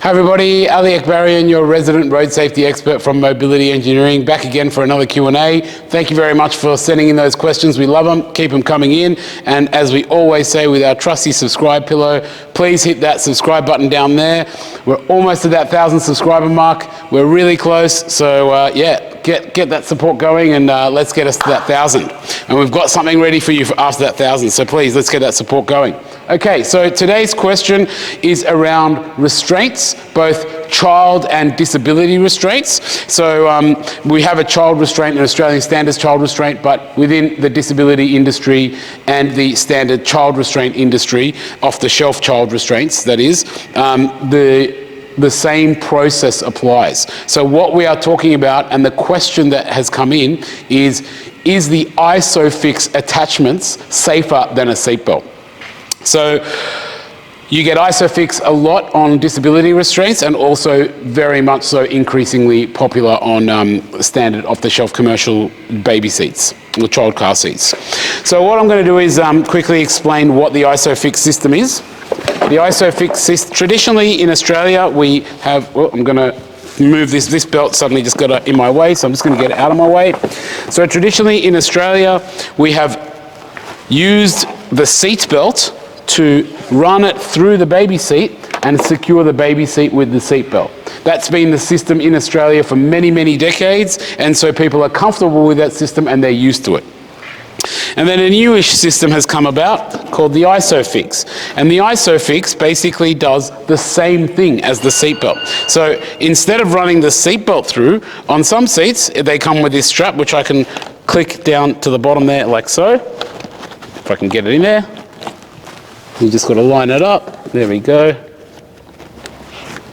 Hi everybody, Ali Akbarian, your resident road safety expert from Mobility Engineering, back again for another Q&A. Thank you very much for sending in those questions. We love them. Keep them coming in. And as we always say with our trusty subscribe pillow, please hit that subscribe button down there. We're almost at that 1,000 subscriber mark. We're really close. So yeah, get that support going and let's get us to that 1,000. And we've got something ready for you after that 1,000. So please, let's get that support going. Okay, so today's question is around restraints, both child and disability restraints. So we have a child restraint, an Australian standards child restraint, but within the disability industry and the standard child restraint industry, off-the-shelf child restraints, that is, the same process applies. So what we are talking about, and the question that has come in, is the Isofix attachments safer than a seatbelt? So you get Isofix a lot on disability restraints and also very much so increasingly popular on standard off-the-shelf commercial baby seats or child car seats. So what I'm going to do is quickly explain what the Isofix system is. The Isofix system, traditionally in Australia we have, well, I'm going to move this belt suddenly just got in my way, so I'm just going to get it out of my way. So traditionally in Australia we have used the seat belt to run it through the baby seat and secure the baby seat with the seat belt. That's been the system in Australia for many, many decades, and so people are comfortable with that system and they're used to it. And then a newish system has come about called the Isofix. And the Isofix basically does the same thing as the seatbelt. So instead of running the seatbelt through, on some seats they come with this strap which I can click down to the bottom there like so. If I can get it in there. You just got to line it up. There we go.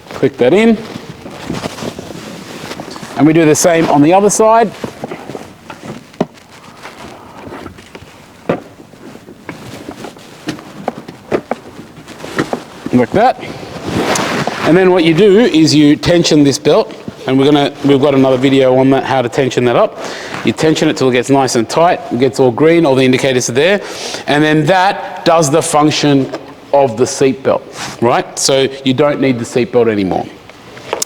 Click that in. And we do the same on the other side. Like that. And then what you do is you tension this belt, and we've got another video on that, how to tension that up. You tension it till it gets nice and tight, it gets all green, all the indicators are there, and then that does the function of the seat belt, right? So you don't need the seat belt anymore.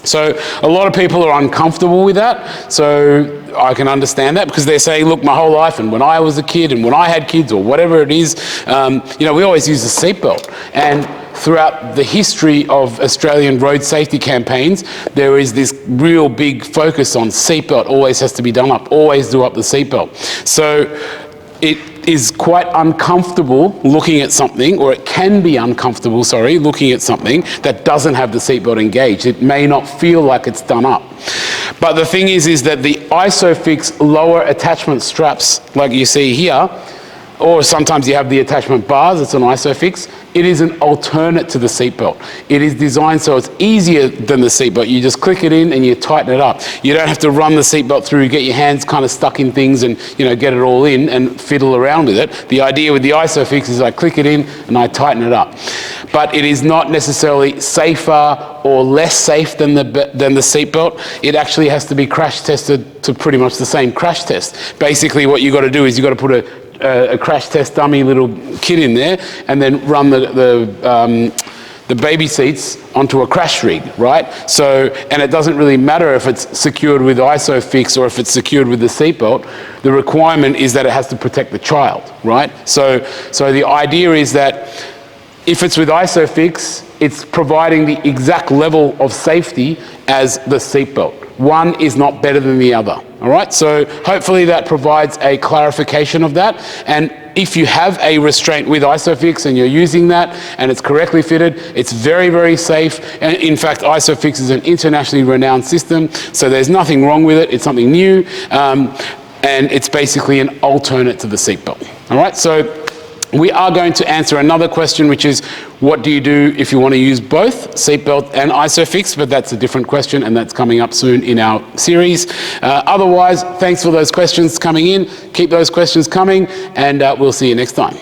So a lot of people are uncomfortable with that, so I can understand that because they're saying, look, my whole life and when I was a kid and when I had kids or whatever it is, you know, we always use the seat belt. And throughout the history of Australian road safety campaigns, there is this real big focus on seatbelt, always has to be done up, always do up the seatbelt. So it is quite uncomfortable looking at something, or it can be uncomfortable, sorry, looking at something that doesn't have the seatbelt engaged. It may not feel like it's done up. But the thing is that the Isofix lower attachment straps, like you see here, or sometimes you have the attachment bars, it's an Isofix. It is an alternate to the seatbelt. It is designed so it's easier than the seatbelt. You just click it in and you tighten it up. You don't have to run the seatbelt through, get your hands kind of stuck in things and, you know, get it all in and fiddle around with it. The idea with the Isofix is I click it in and I tighten it up. But it is not necessarily safer or less safe than the seatbelt. It actually has to be crash tested to pretty much the same crash test. Basically what you've got to do is you've got to put a crash test dummy little kit in there and then run the baby seats onto a crash rig, right? So, and it doesn't really matter if it's secured with Isofix or if it's secured with the seatbelt. The requirement is that it has to protect the child, right? So the idea is that if it's with Isofix, it's providing the exact level of safety as the seatbelt. One is not better than the other, all right? So hopefully that provides a clarification of that. And if you have a restraint with Isofix and you're using that and it's correctly fitted, it's very, very safe. And in fact, Isofix is an internationally renowned system, so there's nothing wrong with it. It's something new, and it's basically an alternate to the seatbelt, all right? So we are going to answer another question, which is what do you do if you want to use both seatbelt and Isofix? But that's a different question, and that's coming up soon in our series. Otherwise, thanks for those questions coming in. Keep those questions coming, and we'll see you next time.